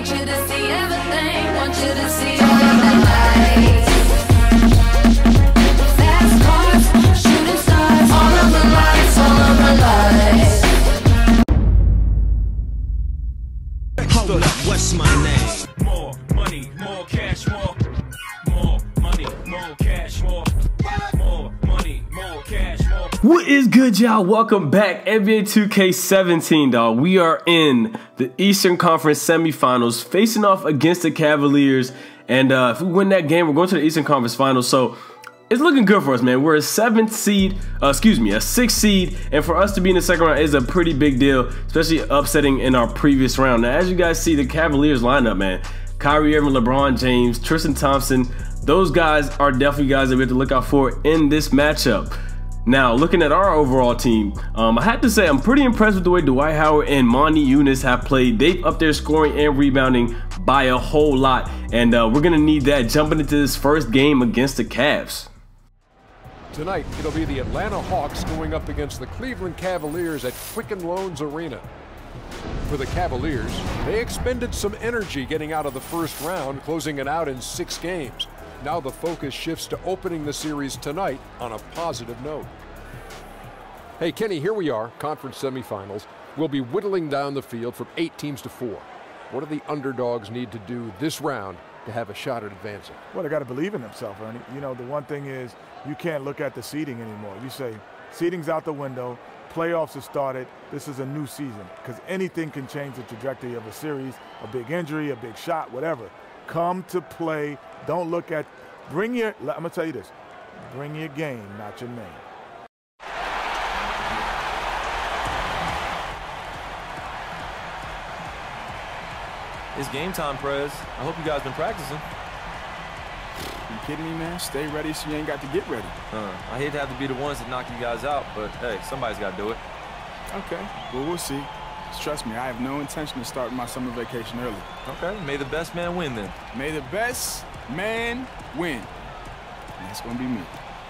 Want you to see everything. Want you to see all of the lights. Fast cars, shooting stars. All of the lights, all of the lights. Hold up, what's my name? More money, more cash, more money, more cash, more money, more cash, more. What is good, y'all? Welcome back. NBA 2K17, dog. We are in the Eastern Conference semifinals, facing off against the Cavaliers. And if we win that game, we're going to the Eastern Conference Finals. So it's looking good for us, man. We're a a sixth seed, and for us to be in the second round is a pretty big deal, especially upsetting in our previous round. Now, as you guys see, the Cavaliers lineup, man, Kyrie Irving, LeBron James, Tristan Thompson, those guys are definitely guys that we have to look out for in this matchup. Now, looking at our overall team, I have to say I'm pretty impressed with the way Dwight Howard and Monty Eunice have played. They've upped their scoring and rebounding by a whole lot, and we're going to need that jumping into this first game against the Cavs. Tonight, it'll be the Atlanta Hawks going up against the Cleveland Cavaliers at Quicken Loans Arena. For the Cavaliers, they expended some energy getting out of the first round, closing it out in 6 games. Now the focus shifts to opening the series tonight on a positive note. Hey, Kenny, here we are, conference semifinals. We'll be whittling down the field from 8 teams to 4. What do the underdogs need to do this round to have a shot at advancing? Well, they got to believe in themselves, Ernie. You know, the one thing is you can't look at the seeding anymore. You say seeding's out the window, playoffs have started, this is a new season, because anything can change the trajectory of a series, a big injury, a big shot, whatever. Come to play. Don't look at, I'm going to tell you this, bring your game, not your name. It's game time, Prez. I hope you guys been practicing. You kidding me, man? Stay ready so you ain't got to get ready. I hate to have to be the ones that knock you guys out, but hey, somebody's got to do it. Okay, well, we'll see. Just trust me, I have no intention of starting my summer vacation early. Okay, may the best man win then. May the best man win. And that's going to be me.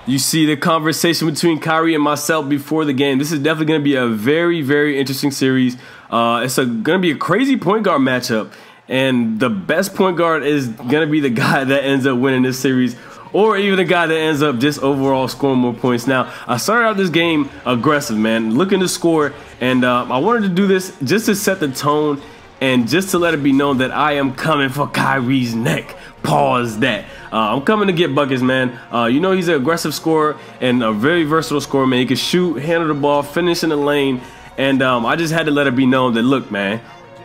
You see the conversation between Kyrie and myself before the game. This is definitely going to be a very, very interesting series. It's going to be a crazy point guard matchup. And the best point guard is going to be the guy that ends up winning this series, or even the guy that ends up just overall scoring more points. Now, I started out this game aggressive, man, looking to score, and I wanted to do this just to set the tone and just to let it be known that I am coming for Kyrie's neck. Pause that. I'm coming to get buckets, man. You know he's an aggressive scorer and a very versatile scorer, man. He can shoot, handle the ball, finish in the lane, and I just had to let it be known that, look, man,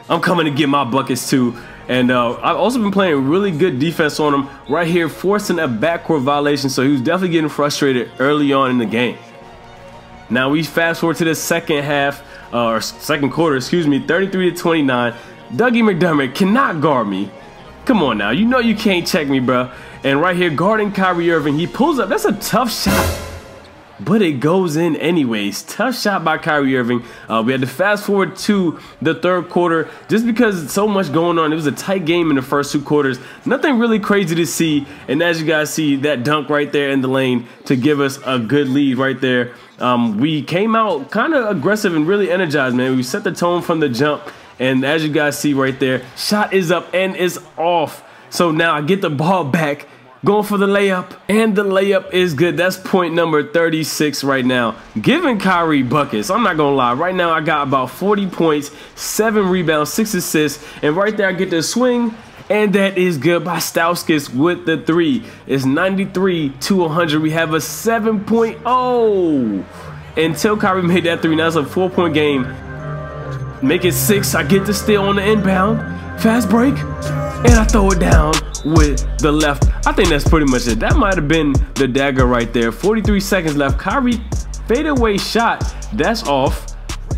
I'm coming to get my buckets too. And I've also been playing really good defense on him right here, forcing a backcourt violation. So he was definitely getting frustrated early on in the game. Now we fast forward to the second quarter, 33-29. Dougie McDermott cannot guard me. Come on now, you know you can't check me, bro. And right here, guarding Kyrie Irving, he pulls up. That's a tough shot, but it goes in anyways. Tough shot by Kyrie Irving. We had to fast forward to the third quarter just because so much going on. It was a tight game in the first 2 quarters. Nothing really crazy to see. And as you guys see, that dunk right there in the lane to give us a good lead right there. We came out kind of aggressive and really energized, man. We set the tone from the jump. And as you guys see right there, shot is up and is off. So now I get the ball back, going for the layup, and the layup is good. That's point number 36 right now. Giving Kyrie buckets. I'm not going to lie. Right now, I got about 40 points, 7 rebounds, 6 assists, and right there, I get the swing, and that is good by Stauskas with the 3. It's 93-100. We have a 7.0. Until Kyrie made that 3, now it's a 4-point game. Make it 6. I get the steal on the inbound. Fast break, and I throw it down with the left. I think that's pretty much it. That might have been the dagger right there. 43 seconds left. Kyrie fadeaway shot. That's off.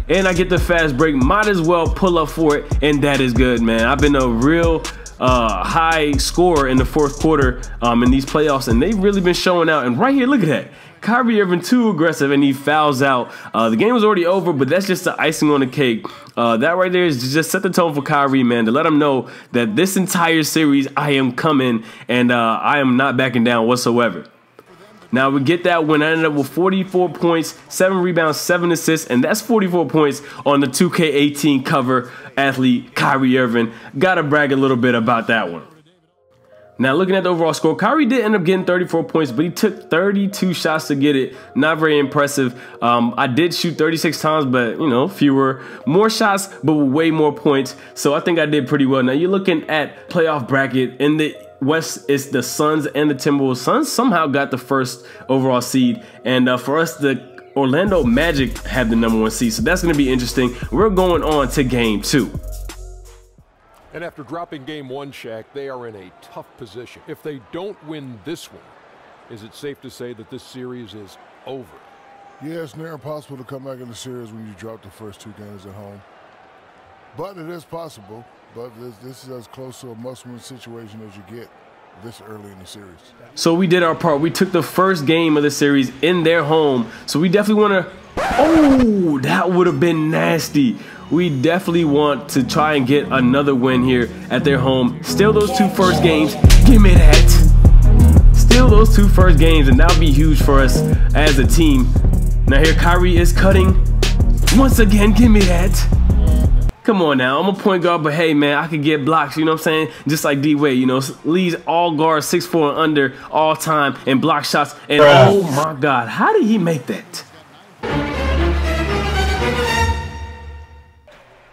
And I get the fast break. Might as well pull up for it. And that is good, man. I've been a real high scorer in the fourth quarter in these playoffs. And they've really been showing out. And right here, look at that. Kyrie Irving too aggressive, and he fouls out. The game was already over, but that's just the icing on the cake. That right there is just set the tone for Kyrie, man, to let him know that this entire series I am coming, and I am not backing down whatsoever. Now we get that win. I ended up with 44 points, 7 rebounds, 7 assists, and that's 44 points on the 2K18 cover athlete Kyrie Irving. Gotta brag a little bit about that one. Now, looking at the overall score, Kyrie did end up getting 34 points, but he took 32 shots to get it. Not very impressive. I did shoot 36 times, but, you know, more shots, but with way more points. So I think I did pretty well. Now, you're looking at playoff bracket. In the West, it's the Suns and the Timberwolves. Suns somehow got the first overall seed. And for us, the Orlando Magic have the #1 seed. So that's going to be interesting. We're going on to game 2. And after dropping game 1, Shaq, they are in a tough position. If they don't win this one, is it safe to say that this series is over? Yeah, it's near impossible to come back in the series when you drop the first 2 games at home. But it is possible. But this is as close to a must-win situation as you get this early in the series. So we did our part. We took the first game of the series in their home. So we definitely want to... Oh, that would have been nasty. We definitely want to try and get another win here at their home. Still those 2 first games. Give me that. Still those 2 first games, and that'll be huge for us as a team. Now here Kyrie is cutting. Once again, give me that. Come on now, I'm a point guard, but hey man, I could get blocks, you know what I'm saying? Just like D-Wade, you know, leads all guards 6'4" and under all time and block shots. And oh my God, how did he make that?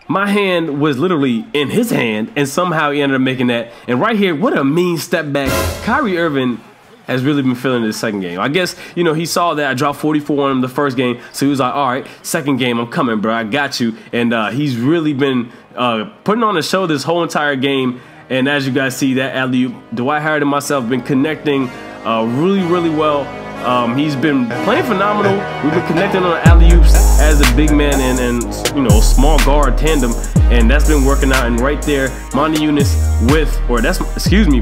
My hand was literally in his hand, and somehow he ended up making that. And right here, what a mean step back. Kyrie Irving has really been feeling this second game. I guess, you know, he saw that I dropped 44 on him the first game, so he was like, all right, second game, I'm coming, bro. I got you. And he's really been putting on a show this whole entire game. And as you guys see, that alley-oop, Dwight Howard and myself been connecting really, really well. He's been playing phenomenal. We've been connecting on alley-oops as a big man and you know, small guard tandem, and that's been working out. And right there, Montejunas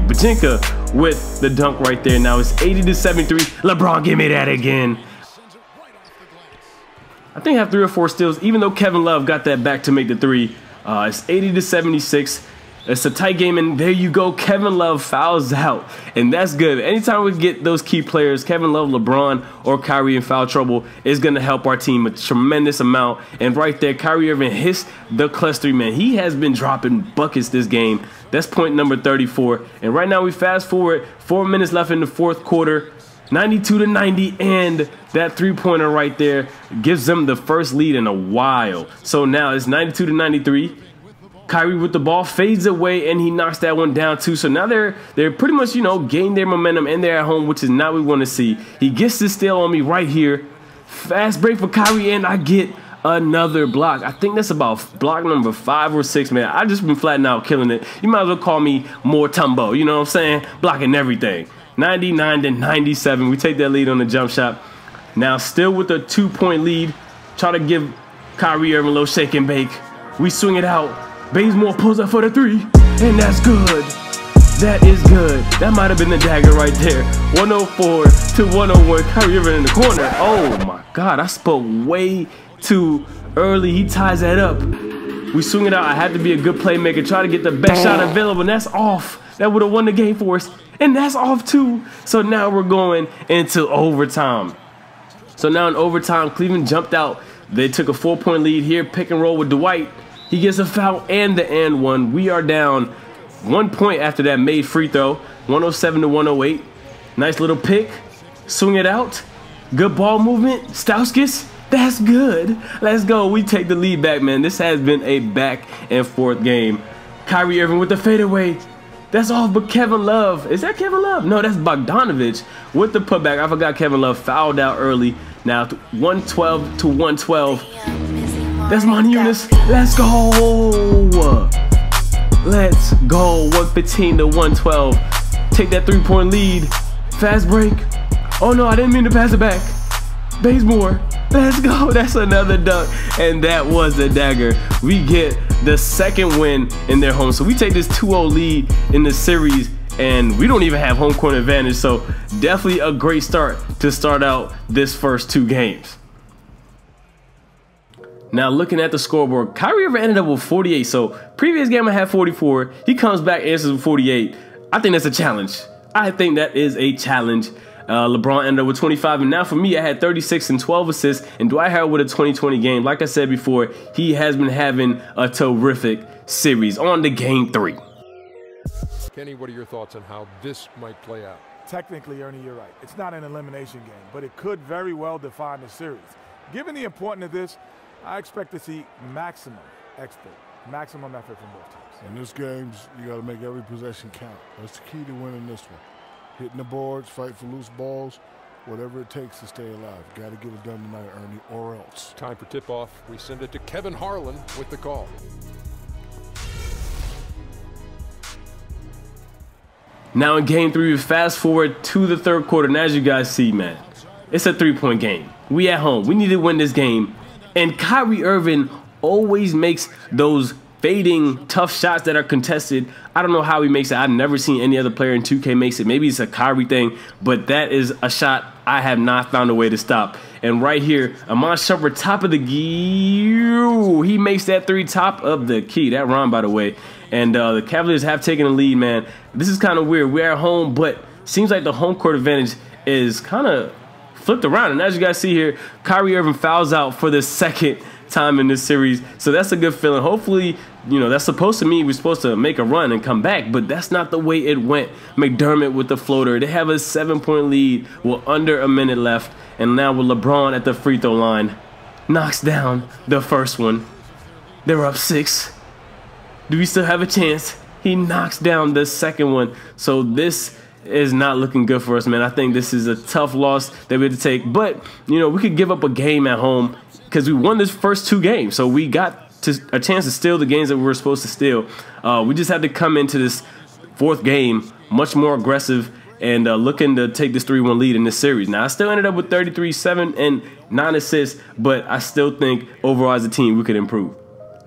Batinka with the dunk right there. Now it's 80-73. LeBron, give me that again. I think I have 3 or 4 steals, even though Kevin Love got that back to make the 3. It's 80-76. It's a tight game, and there you go. Kevin Love fouls out, and that's good. Anytime we get those key players, Kevin Love, LeBron, or Kyrie in foul trouble, is going to help our team a tremendous amount. And right there, Kyrie Irving hits the clutch 3, man. He has been dropping buckets this game. That's point number 34. And right now we fast forward, 4 minutes left in the 4th quarter, 92-90, and that 3-pointer right there gives them the first lead in a while. So now it's 92-93. Kyrie with the ball fades away, and he knocks that one down too. So now they're pretty much, you know, gained their momentum, and they're at home, which is not what we want to see. He gets this steal on me right here. Fast break for Kyrie, and I get another block. I think that's about block number 5 or 6, man. I just been flatting out killing it. You might as well call me more Tumbo, you know what I'm saying? Blocking everything. 99-97. We take that lead on the jump shot. Now still with a 2-point lead. Try to give Kyrie Irving a little shake and bake. We swing it out. Bazemore pulls up for the 3, and that's good. That is good. That might have been the dagger right there. 104-101. Kyrie Irving in the corner. Oh my God, I spoke way too early. He ties that up. We swing it out. I had to be a good playmaker. Try to get the best shot available, and that's off. That would have won the game for us, and that's off too. So now we're going into overtime. So now in overtime, Cleveland jumped out. They took a 4-point lead here. Pick and roll with Dwight. He gets a foul and the and one. We are down 1 point after that made free throw. 107-108. Nice little pick. Swing it out. Good ball movement. Stauskas. That's good. Let's go. We take the lead back, man. This has been a back and forth game. Kyrie Irving with the fadeaway. That's off, but Kevin Love. Is that Kevin Love? No, that's Bogdanovich with the putback. I forgot Kevin Love fouled out early. Now 112-112. That's Montejunas. Let's go. Let's go. 115-112. Take that 3-point lead. Fast break. Oh no, I didn't mean to pass it back. Bazemore. Let's go. That's another dunk. And that was the dagger. We get the second win in their home. So we take this 2-0 lead in the series, and we don't even have home court advantage. So definitely a great start to start out this first 2 games. Now looking at the scoreboard, Kyrie Irving ended up with 48. So previous game I had 44. He comes back, answers with 48. I think that's a challenge. I think that is a challenge. LeBron ended up with 25, and now for me, I had 36 and 12 assists, and Dwight Howard with a 20-20 game. Like I said before, he has been having a terrific series. On to game 3. Kenny, what are your thoughts on how this might play out? Technically, Ernie, you're right. It's not an elimination game, but it could very well define the series. Given the importance of this, I expect to see maximum effort from both teams. In this game, you got to make every possession count. That's the key to winning this one. Hitting the boards, fight for loose balls, whatever it takes to stay alive. Got to get it done tonight, Ernie, or else. Time for tip-off. We send it to Kevin Harlan with the call. Now in game 3, we fast forward to the third quarter, and as you guys see, man, it's a 3-point game. We at home. We need to win this game. And Kyrie Irving always makes those fading, tough shots that are contested. I don't know how he makes it. I've never seen any other player in 2K makes it. Maybe it's a Kyrie thing, but that is a shot I have not found a way to stop. And right here, Amon Shumpert, top of the gear. He makes that 3 top of the key. That rhyme, by the way. And the Cavaliers have taken the lead, man. This is kind of weird. We're at home, but seems like the home court advantage is kind of flipped around. And as you guys see here, Kyrie Irving fouls out for the second time in this series. So that's a good feeling. Hopefully, you know, that's supposed to mean we're supposed to make a run and come back, but that's not the way it went. McDermott with the floater. They have a 7-point lead with under a minute left. And now with LeBron at the free throw line, knocks down the first one. They're up 6. Do we still have a chance? He knocks down the second one. So this is not looking good for us, man. I think this is a tough loss that we had to take. But, you know, we could give up a game at home because we won this first 2 games. So we got a chance to steal the games that we were supposed to steal. We just had to come into this 4th game much more aggressive and looking to take this 3-1 lead in this series. Now, I still ended up with 33, 7, and 9 assists, but I still think overall as a team we could improve.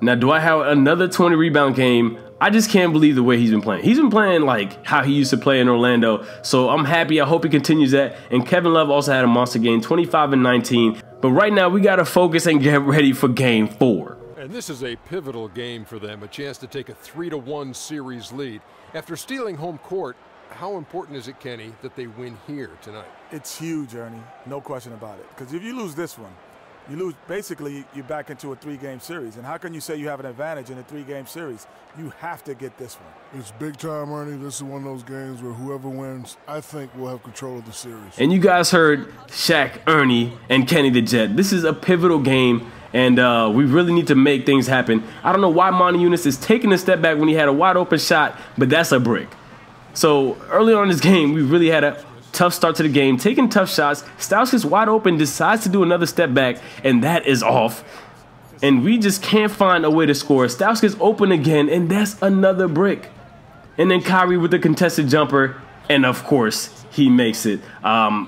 Now, Dwight Howard, another 20-rebound game. I just can't believe the way he's been playing. He's been playing like how he used to play in Orlando, so I'm happy. I hope he continues that. And Kevin Love also had a monster game, 25 and 19. But right now, we got to focus and get ready for game 4. And this is a pivotal game for them, a chance to take a 3-1 series lead. After stealing home court, how important is it, Kenny, that they win here tonight? It's huge, Ernie. No question about it. Because if you lose this one, you lose, basically, you're back into a 3-game series. And how can you say you have an advantage in a 3-game series? You have to get this one. It's big time, Ernie. This is one of those games where whoever wins, I think, will have control of the series. And you guys heard Shaq, Ernie, and Kenny the Jet. This is a pivotal game, and we really need to make things happen. I don't know why Monty Eunice is taking a step back when he had a wide-open shot, but that's a brick. So early on in this game, we really had a tough start to the game, taking tough shots. Styles gets wide open, decides to do another step back, and that is off. And we just can't find a way to score. Styles gets open again, and that's another brick. And then Kyrie with the contested jumper, and of course, he makes it.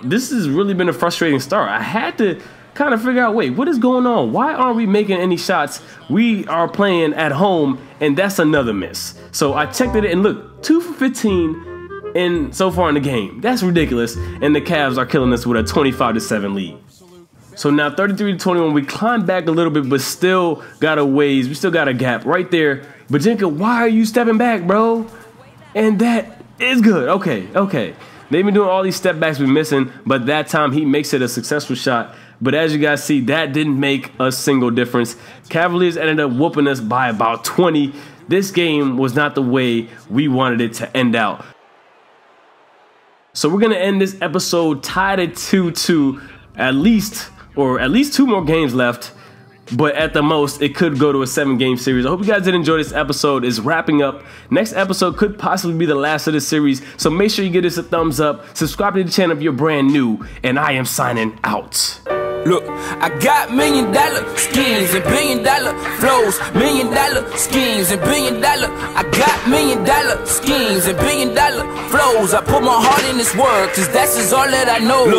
This has really been a frustrating start. I had to kind of figure out, wait, what is going on? Why aren't we making any shots? We are playing at home, and that's another miss. So I checked it, and look, 2 for 15. And so far in the game, that's ridiculous. And the Cavs are killing us with a 25-7 lead. So now 33-21, we climbed back a little bit, but still got a ways. We still got a gap right there. Bajinka, why are you stepping back, bro? And that is good. Okay. They've been doing all these step backs we're missing, but that time he makes it a successful shot. But as you guys see, that didn't make a single difference. Cavaliers ended up whooping us by about 20. This game was not the way we wanted it to end out. So we're going to end this episode tied at 2-2, at least 2 more games left. But at the most, it could go to a 7-game series. I hope you guys did enjoy this episode. It's wrapping up. Next episode could possibly be the last of the series. So make sure you give this a thumbs up. Subscribe to the channel if you're brand new. And I am signing out. Look, I got $1 million schemes and $1 billion flows, $1 million schemes and $1 billion. I got $1 million schemes and $1 billion flows. I put my heart in this work, cause that's just all that I know. Look.